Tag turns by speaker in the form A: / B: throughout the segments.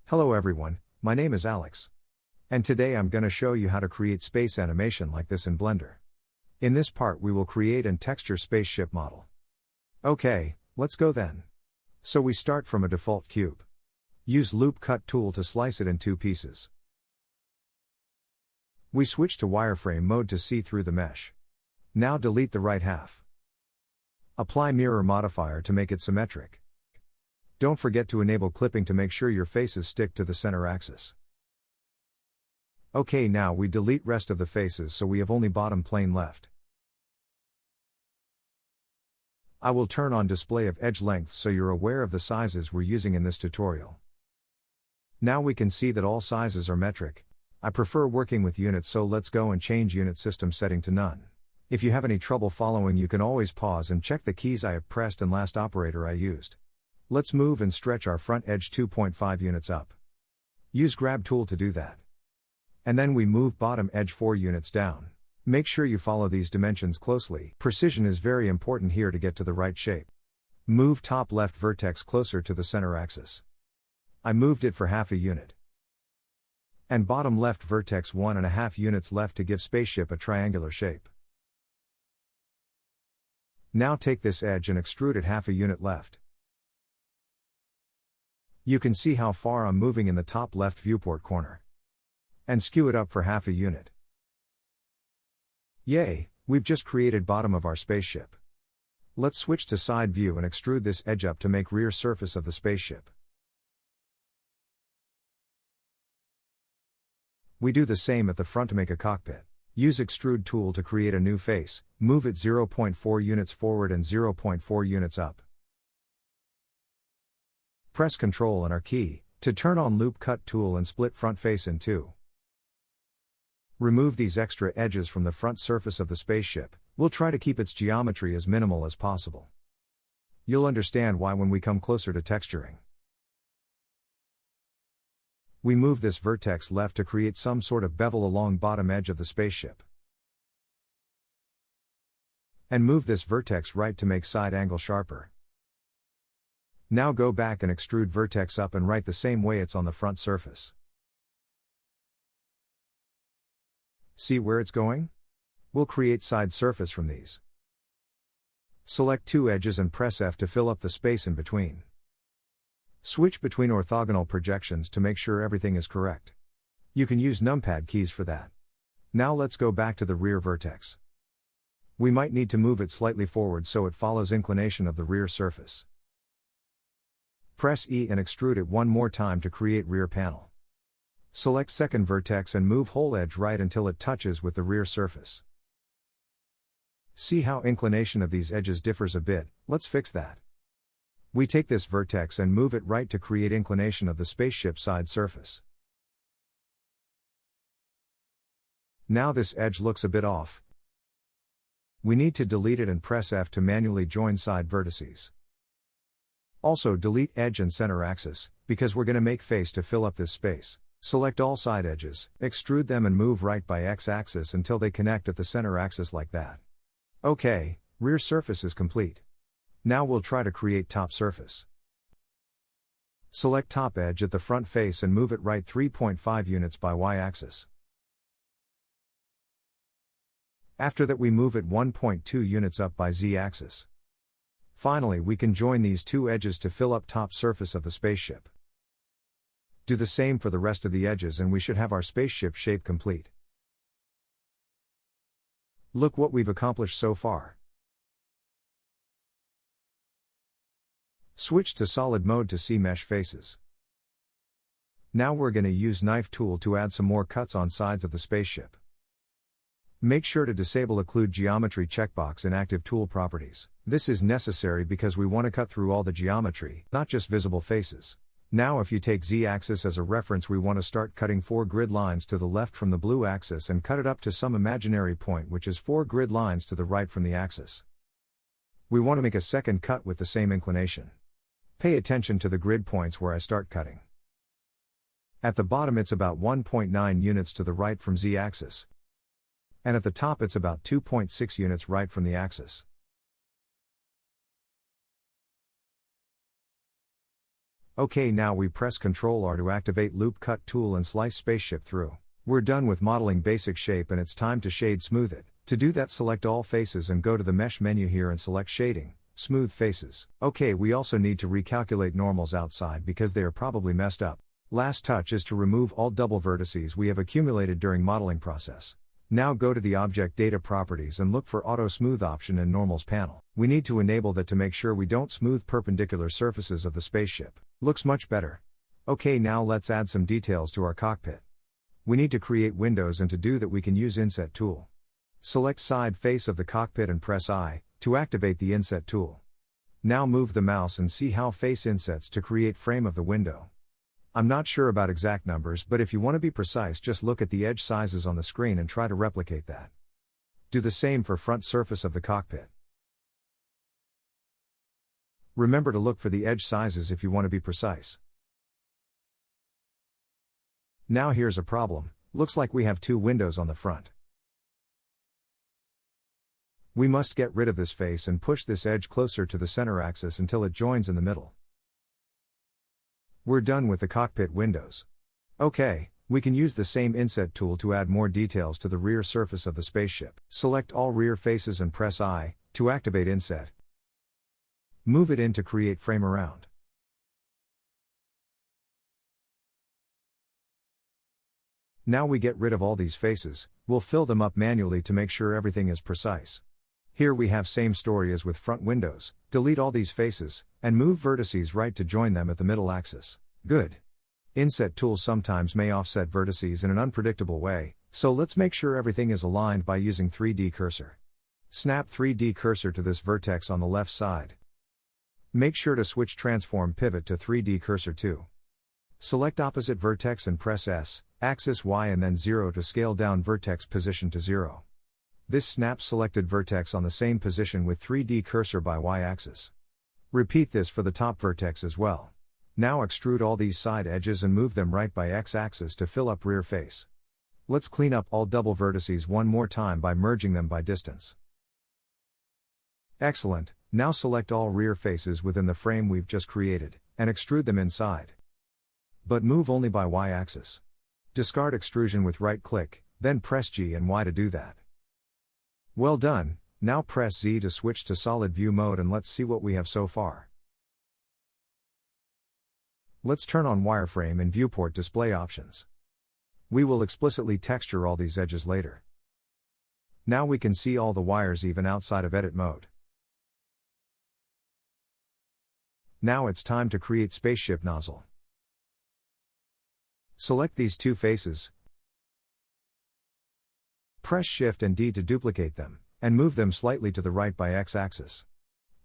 A: Hello everyone, my name is Alex. And today I'm gonna show you how to create space animation like this in Blender. In this part we will create and texture spaceship model. Okay, let's go then. So we start from a default cube. Use loop cut tool to slice it in two pieces. We switch to wireframe mode to see through the mesh. Now delete the right half. Apply mirror modifier to make it symmetric. Don't forget to enable clipping to make sure your faces stick to the center axis. Okay, now we delete rest of the faces so we have only bottom plane left. I will turn on display of edge lengths so you're aware of the sizes we're using in this tutorial. Now we can see that all sizes are metric. I prefer working with units, so let's go and change unit system setting to none. If you have any trouble following, you can always pause and check the keys I have pressed and last operator I used. Let's move and stretch our front edge 2.5 units up. Use grab tool to do that. And then we move bottom edge 4 units down. Make sure you follow these dimensions closely. Precision is very important here to get to the right shape. Move top left vertex closer to the center axis. I moved it for half a unit. And bottom left vertex 1.5 units left to give spaceship a triangular shape. Now take this edge and extrude it half a unit left. You can see how far I'm moving in the top left viewport corner. And skew it up for half a unit. Yay, we've just created bottom of our spaceship. Let's switch to side view and extrude this edge up to make rear surface of the spaceship. We do the same at the front to make a cockpit. Use extrude tool to create a new face, move it 0.4 units forward and 0.4 units up. Press Ctrl and R key to turn on loop cut tool and split front face in two. Remove these extra edges from the front surface of the spaceship. We'll try to keep its geometry as minimal as possible. You'll understand why when we come closer to texturing. We move this vertex left to create some sort of bevel along bottom edge of the spaceship. And move this vertex right to make side angle sharper. Now go back and extrude vertex up and right the same way it's on the front surface. See where it's going? We'll create side surface from these. Select two edges and press F to fill up the space in between. Switch between orthogonal projections to make sure everything is correct. You can use numpad keys for that. Now let's go back to the rear vertex. We might need to move it slightly forward so it follows inclination of the rear surface. Press E and extrude it one more time to create rear panel. Select second vertex and move whole edge right until it touches with the rear surface. See how inclination of these edges differs a bit. Let's fix that. We take this vertex and move it right to create inclination of the spaceship side surface. Now this edge looks a bit off. We need to delete it and press F to manually join side vertices. Also delete edge and center axis, because we're going to make face to fill up this space. Select all side edges, extrude them and move right by x-axis until they connect at the center axis like that. Okay, rear surface is complete. Now we'll try to create top surface. Select top edge at the front face and move it right 3.5 units by y-axis. After that we move it 1.2 units up by z-axis. Finally we can join these two edges to fill up top surface of the spaceship. Do the same for the rest of the edges and we should have our spaceship shape complete. Look what we've accomplished so far. Switch to solid mode to see mesh faces. Now we're going to use knife tool to add some more cuts on sides of the spaceship. Make sure to disable occlude geometry checkbox in active tool properties. This is necessary because we want to cut through all the geometry, not just visible faces. Now if you take z-axis as a reference, we want to start cutting 4 grid lines to the left from the blue axis and cut it up to some imaginary point which is 4 grid lines to the right from the axis. We want to make a second cut with the same inclination. Pay attention to the grid points where I start cutting. At the bottom it's about 1.9 units to the right from z-axis. And at the top it's about 2.6 units right from the axis. Okay, now we press Ctrl R to activate Loop Cut tool and slice Spaceship through. We're done with modeling basic shape and it's time to shade smooth it. To do that, select all faces and go to the mesh menu here and select shading, smooth faces. Okay, we also need to recalculate normals outside because they are probably messed up. Last touch is to remove all double vertices we have accumulated during modeling process. Now go to the Object Data Properties and look for Auto Smooth option in Normals panel. We need to enable that to make sure we don't smooth perpendicular surfaces of the spaceship. Looks much better. Okay, now let's add some details to our cockpit. We need to create windows, and to do that we can use Inset tool. Select side face of the cockpit and press I to activate the Inset tool. Now move the mouse and see how face insets to create frame of the window. I'm not sure about exact numbers, but if you want to be precise, just look at the edge sizes on the screen and try to replicate that. Do the same for front surface of the cockpit. Remember to look for the edge sizes if you want to be precise. Now here's a problem. Looks like we have two windows on the front. We must get rid of this face and push this edge closer to the center axis until it joins in the middle. We're done with the cockpit windows. Okay, we can use the same Inset tool to add more details to the rear surface of the spaceship. Select all rear faces and press I to activate Inset. Move it in to create frame around. Now we get rid of all these faces, we'll fill them up manually to make sure everything is precise. Here we have same story as with front windows, delete all these faces, and move vertices right to join them at the middle axis. Good. Inset tool sometimes may offset vertices in an unpredictable way, so let's make sure everything is aligned by using 3D cursor. Snap 3D cursor to this vertex on the left side. Make sure to switch transform pivot to 3D cursor too. Select opposite vertex and press S, axis Y and then 0 to scale down vertex position to 0. This snaps selected vertex on the same position with 3D cursor by Y-axis. Repeat this for the top vertex as well. Now extrude all these side edges and move them right by X-axis to fill up rear face. Let's clean up all double vertices one more time by merging them by distance. Excellent, now select all rear faces within the frame we've just created, and extrude them inside. But move only by Y-axis. Discard extrusion with right-click, then press G and Y to do that. Well done, now press Z to switch to solid view mode and let's see what we have so far. Let's turn on wireframe and viewport display options. We will explicitly texture all these edges later. Now we can see all the wires even outside of edit mode. Now it's time to create spaceship nozzle. Select these two faces. Press Shift and D to duplicate them, and move them slightly to the right by X-axis.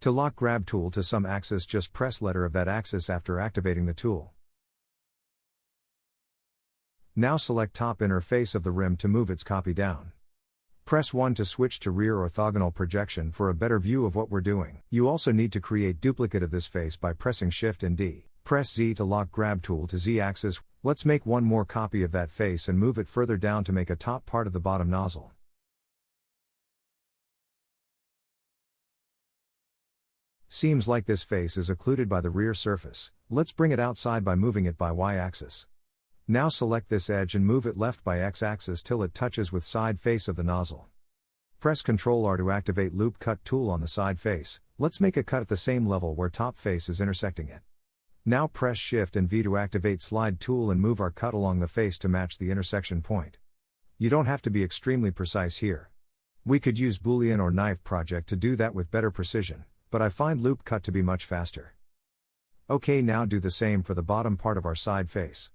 A: To lock grab tool to some axis, just press letter of that axis after activating the tool. Now select top inner face of the rim to move its copy down. Press 1 to switch to rear orthogonal projection for a better view of what we're doing. You also need to create duplicate of this face by pressing Shift and D. Press Z to lock grab tool to Z-axis. Let's make one more copy of that face and move it further down to make a top part of the bottom nozzle. Seems like this face is occluded by the rear surface. Let's bring it outside by moving it by Y-axis. Now select this edge and move it left by X-axis till it touches with side face of the nozzle. Press Ctrl R to activate Loop Cut tool on the side face. Let's make a cut at the same level where top face is intersecting it. Now press Shift and V to activate Slide tool and move our cut along the face to match the intersection point. You don't have to be extremely precise here. We could use Boolean or Knife Project to do that with better precision, but I find Loop Cut to be much faster. Okay, now do the same for the bottom part of our side face.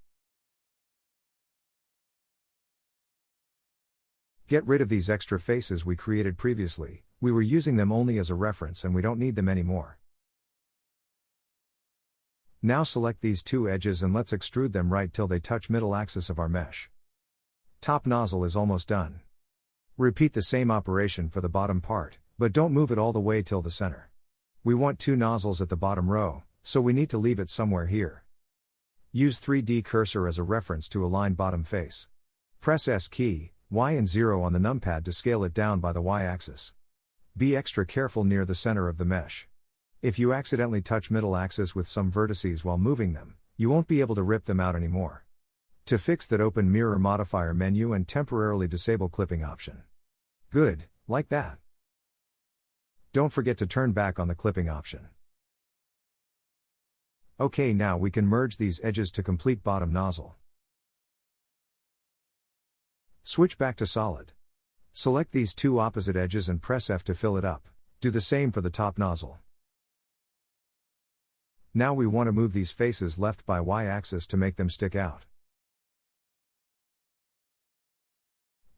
A: Get rid of these extra faces we created previously. We were using them only as a reference and we don't need them anymore. Now select these two edges and let's extrude them right till they touch middle axis of our mesh. Top nozzle is almost done. Repeat the same operation for the bottom part, but don't move it all the way till the center. We want two nozzles at the bottom row, so we need to leave it somewhere here. Use 3D cursor as a reference to align bottom face. Press S key, Y and 0 on the numpad to scale it down by the Y-axis. Be extra careful near the center of the mesh. If you accidentally touch middle axis with some vertices while moving them, you won't be able to rip them out anymore. To fix that, open Mirror Modifier menu and temporarily disable Clipping option. Good, like that. Don't forget to turn back on the Clipping option. Okay, now we can merge these edges to complete bottom nozzle. Switch back to solid. Select these two opposite edges and press F to fill it up. Do the same for the top nozzle. Now we want to move these faces left by Y-axis to make them stick out.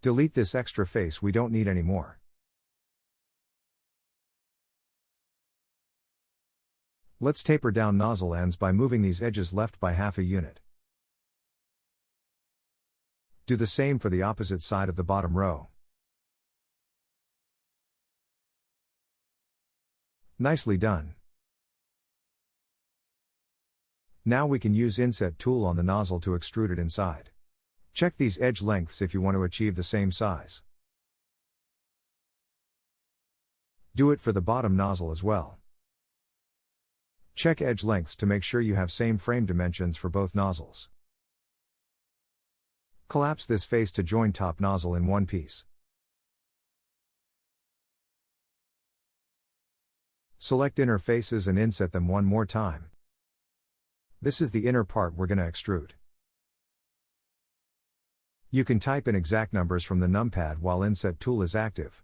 A: Delete this extra face we don't need anymore. Let's taper down nozzle ends by moving these edges left by half a unit. Do the same for the opposite side of the bottom row. Nicely done. Now we can use Inset tool on the nozzle to extrude it inside. Check these edge lengths if you want to achieve the same size. Do it for the bottom nozzle as well. Check edge lengths to make sure you have same frame dimensions for both nozzles. Collapse this face to join top nozzle in one piece. Select inner faces and inset them one more time. This is the inner part we're going to extrude. You can type in exact numbers from the numpad while Inset tool is active.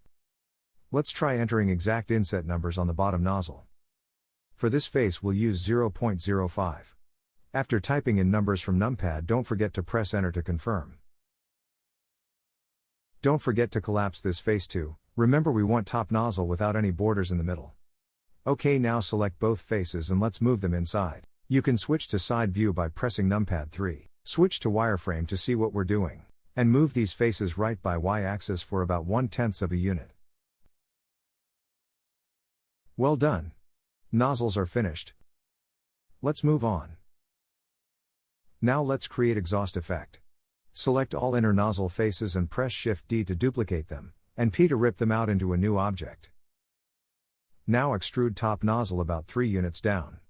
A: Let's try entering exact inset numbers on the bottom nozzle. For this face we'll use 0.05. After typing in numbers from numpad, don't forget to press enter to confirm. Don't forget to collapse this face too. Remember, we want top nozzle without any borders in the middle. Okay, now select both faces and let's move them inside. You can switch to side view by pressing numpad 3. Switch to wireframe to see what we're doing. And move these faces right by Y-axis for about 1/10 of a unit. Well done. Nozzles are finished. Let's move on. Now let's create exhaust effect. Select all inner nozzle faces and press Shift D to duplicate them, and P to rip them out into a new object. Now extrude top nozzle about 3 units down.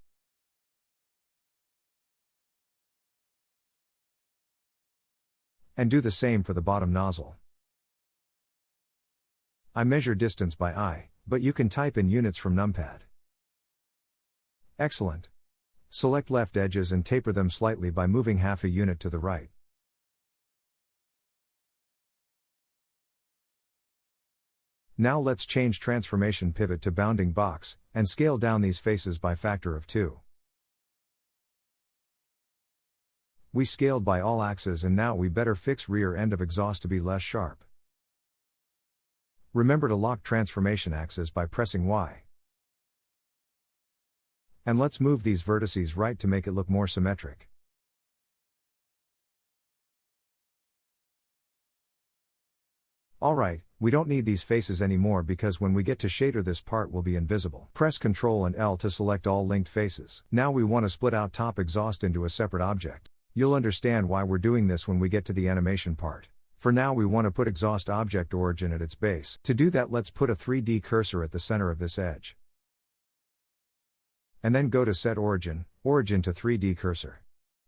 A: And do the same for the bottom nozzle. I measure distance by eye, but you can type in units from numpad. Excellent. Select left edges and taper them slightly by moving half a unit to the right. Now let's change transformation pivot to bounding box, and scale down these faces by factor of 2. We scaled by all axes, and now we better fix rear end of exhaust to be less sharp. Remember to lock transformation axis by pressing Y. And let's move these vertices right to make it look more symmetric. Alright, we don't need these faces anymore because when we get to shader this part will be invisible. Press Ctrl and L to select all linked faces. Now we want to split out top exhaust into a separate object. You'll understand why we're doing this when we get to the animation part. For now we want to put exhaust object origin at its base. To do that, let's put a 3D cursor at the center of this edge. And then go to Set Origin, Origin to 3D Cursor.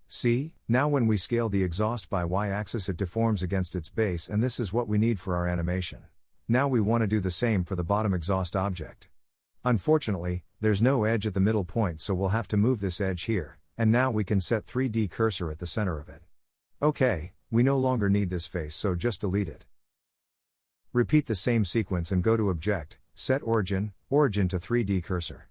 A: See, now when we scale the exhaust by Y-axis it deforms against its base, and this is what we need for our animation. Now we want to do the same for the bottom exhaust object. Unfortunately, there's no edge at the middle point, so we'll have to move this edge here, and now we can set 3D Cursor at the center of it. Okay, we no longer need this face, so just delete it. Repeat the same sequence and go to Object, Set Origin, Origin to 3D Cursor.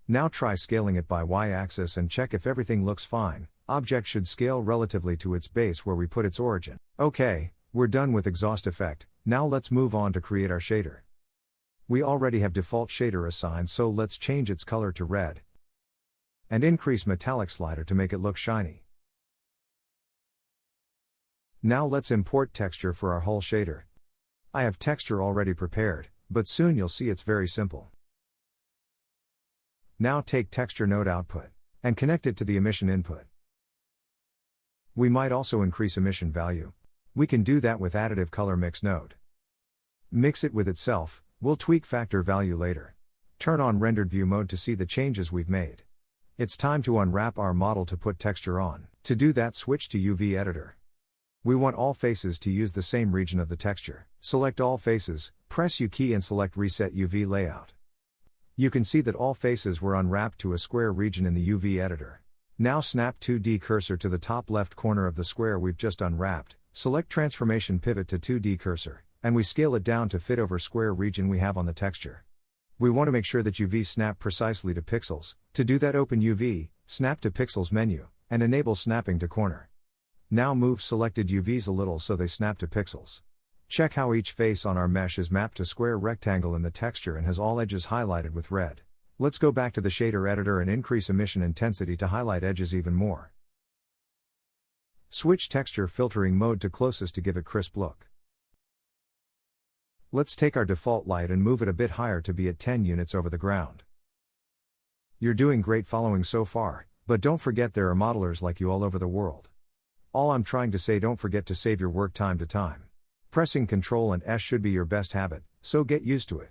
A: Now try scaling it by Y-axis and check if everything looks fine. Object should scale relatively to its base where we put its origin. Okay, we're done with exhaust effect. Now let's move on to create our shader. We already have default shader assigned, so let's change its color to red. And increase metallic slider to make it look shiny. Now let's import texture for our whole shader. I have texture already prepared, but soon you'll see it's very simple. Now take texture node output, and connect it to the emission input. We might also increase emission value. We can do that with additive color mix node. Mix it with itself, we'll tweak factor value later. Turn on rendered view mode to see the changes we've made. It's time to unwrap our model to put texture on. To do that, switch to UV editor. We want all faces to use the same region of the texture. Select all faces, press U key and select reset UV layout. You can see that all faces were unwrapped to a square region in the UV editor. Now snap 2D cursor to the top left corner of the square we've just unwrapped, select transformation pivot to 2D cursor, and we scale it down to fit over square region we have on the texture. We want to make sure that UV snap precisely to pixels. To do that, open UV, snap to pixels menu, and enable snapping to corner. Now move selected UVs a little so they snap to pixels. Check how each face on our mesh is mapped to square rectangle in the texture and has all edges highlighted with red. Let's go back to the shader editor and increase emission intensity to highlight edges even more. Switch texture filtering mode to closest to give it crisp look. Let's take our default light and move it a bit higher to be at 10 units over the ground. You're doing great following so far, but don't forget there are modelers like you all over the world. All I'm trying to say, don't forget to save your work time to time. Pressing Ctrl and S should be your best habit, so get used to it.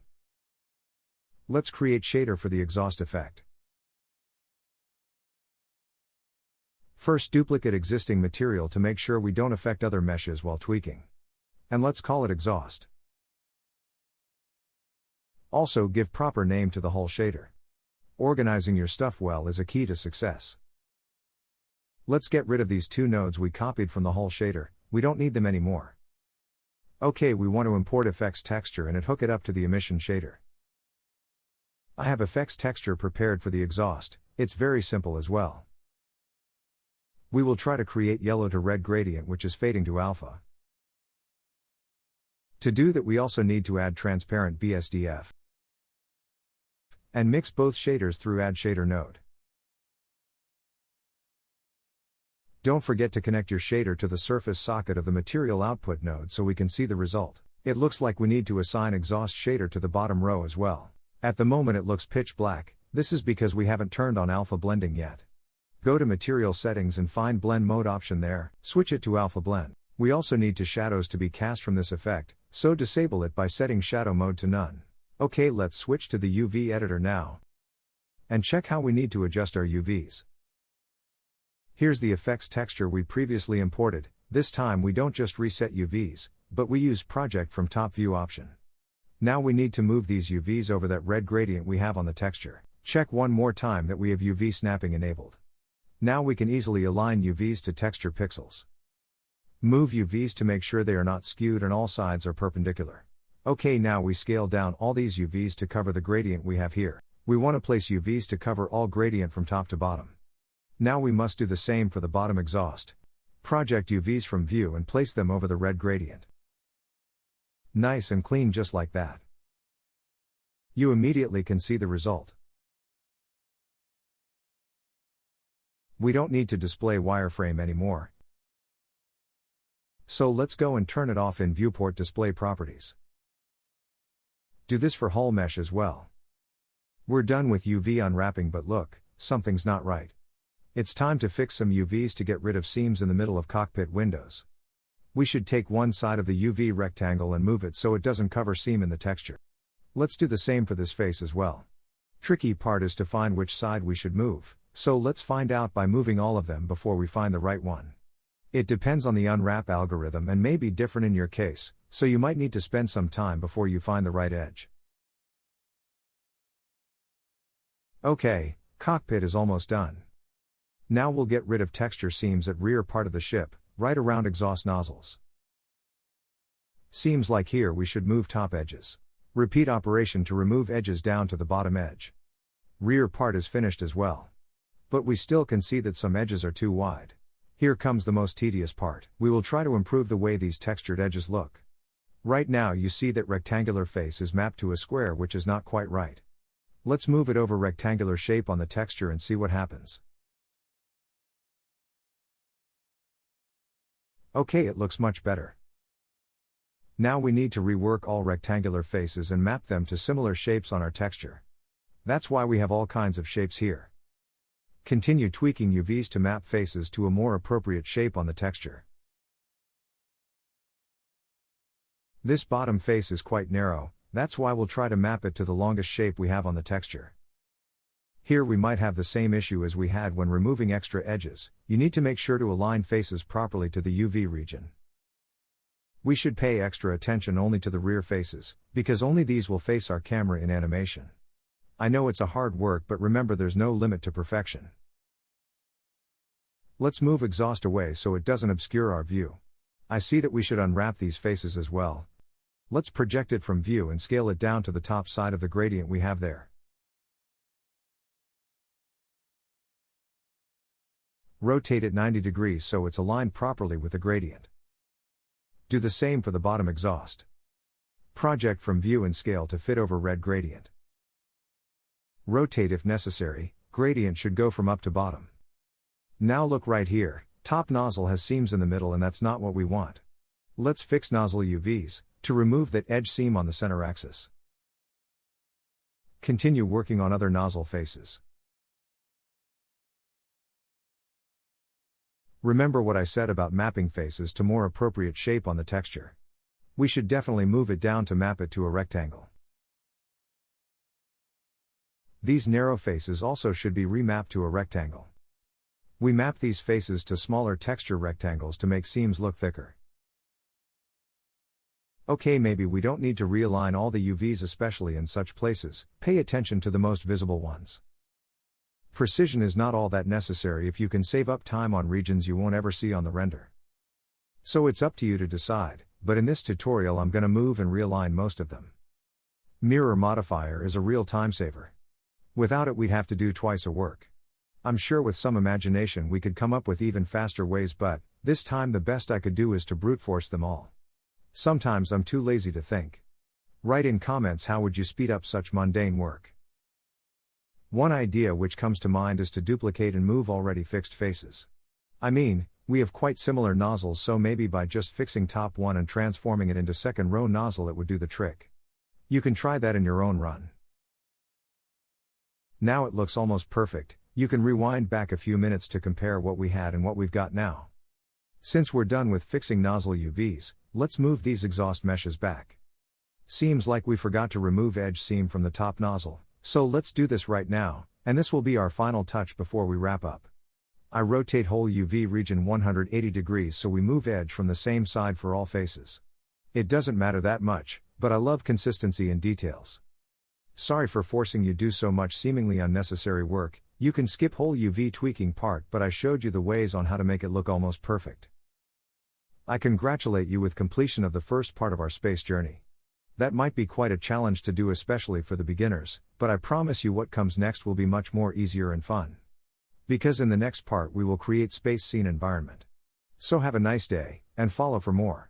A: Let's create shader for the exhaust effect. First, duplicate existing material to make sure we don't affect other meshes while tweaking. And let's call it exhaust. Also, give proper name to the whole shader. Organizing your stuff well is a key to success. Let's get rid of these two nodes we copied from the whole shader, we don't need them anymore. Okay, we want to import effects texture and hook it up to the emission shader. I have effects texture prepared for the exhaust, it's very simple as well. We will try to create yellow to red gradient which is fading to alpha. To do that, we also need to add transparent BSDF. And mix both shaders through Add Shader node. Don't forget to connect your shader to the surface socket of the material output node so we can see the result. It looks like we need to assign exhaust shader to the bottom row as well. At the moment it looks pitch black, this is because we haven't turned on alpha blending yet. Go to Material Settings and find Blend Mode option there, switch it to Alpha Blend. We also need to shadows to be cast from this effect, so disable it by setting Shadow Mode to None. Okay, let's switch to the UV editor now. And check how we need to adjust our UVs. Here's the effects texture we previously imported. This time we don't just reset UVs, but we use Project from Top View option. Now we need to move these UVs over that red gradient we have on the texture. Check one more time that we have UV snapping enabled. Now we can easily align UVs to texture pixels. Move UVs to make sure they are not skewed and all sides are perpendicular. Okay, now we scale down all these UVs to cover the gradient we have here. We want to place UVs to cover all gradient from top to bottom. Now we must do the same for the bottom exhaust. Project UVs from view and place them over the red gradient. Nice and clean, just like that. You immediately can see the result. We don't need to display wireframe anymore. So let's go and turn it off in Viewport Display Properties. Do this for hull mesh as well. We're done with UV unwrapping, but look, something's not right. It's time to fix some UVs to get rid of seams in the middle of cockpit windows. We should take one side of the UV rectangle and move it so it doesn't cover seam in the texture. Let's do the same for this face as well. Tricky part is to find which side we should move, so let's find out by moving all of them before we find the right one. It depends on the unwrap algorithm and may be different in your case, so you might need to spend some time before you find the right edge. Okay, cockpit is almost done. Now we'll get rid of texture seams at rear part of the ship, right around exhaust nozzles. Seems like here we should move top edges. Repeat operation to remove edges down to the bottom edge. Rear part is finished as well. But we still can see that some edges are too wide. Here comes the most tedious part. We will try to improve the way these textured edges look. Right now you see that rectangular face is mapped to a square, which is not quite right. Let's move it over rectangular shape on the texture and see what happens. Okay, it looks much better. Now we need to rework all rectangular faces and map them to similar shapes on our texture. That's why we have all kinds of shapes here. Continue tweaking UVs to map faces to a more appropriate shape on the texture. This bottom face is quite narrow, That's why we'll try to map it to the longest shape we have on the texture. Here we might have the same issue as we had when removing extra edges. You need to make sure to align faces properly to the UV region. We should pay extra attention only to the rear faces, because only these will face our camera in animation. I know it's a hard work, but remember there's no limit to perfection. Let's move exhaust away so it doesn't obscure our view. I see that we should unwrap these faces as well. Let's project it from view and scale it down to the top side of the gradient we have there. Rotate it 90 degrees so it's aligned properly with the gradient. Do the same for the bottom exhaust. Project from view and scale to fit over red gradient. Rotate if necessary, gradient should go from up to bottom. Now look right here, top nozzle has seams in the middle and that's not what we want. Let's fix nozzle UVs, to remove that edge seam on the center axis. Continue working on other nozzle faces. Remember what I said about mapping faces to more appropriate shape on the texture. We should definitely move it down to map it to a rectangle. These narrow faces also should be remapped to a rectangle. We map these faces to smaller texture rectangles to make seams look thicker. Okay, maybe we don't need to realign all the UVs, especially in such places. Pay attention to the most visible ones. Precision is not all that necessary if you can save up time on regions you won't ever see on the render. So it's up to you to decide, but in this tutorial I'm gonna move and realign most of them. Mirror modifier is a real time saver. Without it we'd have to do twice the work. I'm sure with some imagination we could come up with even faster ways, but this time the best I could do is to brute force them all. Sometimes I'm too lazy to think. Write in comments how would you speed up such mundane work. One idea which comes to mind is to duplicate and move already fixed faces. I mean, we have quite similar nozzles, so maybe by just fixing top one and transforming it into second row nozzle it would do the trick. You can try that in your own run. Now it looks almost perfect. You can rewind back a few minutes to compare what we had and what we've got now. Since we're done with fixing nozzle UVs, let's move these exhaust meshes back. Seems like we forgot to remove edge seam from the top nozzle, so let's do this right now, and this will be our final touch before we wrap up. I rotate whole UV region 180 degrees so we move edge from the same side for all faces. It doesn't matter that much, but I love consistency in details. Sorry for forcing you do so much seemingly unnecessary work. You can skip whole UV tweaking part, but I showed you the ways on how to make it look almost perfect. I congratulate you with completion of the first part of our space journey. That might be quite a challenge to do, especially for the beginners, but I promise you what comes next will be much more easier and fun. Because in the next part we will create space scene environment. So have a nice day, and follow for more.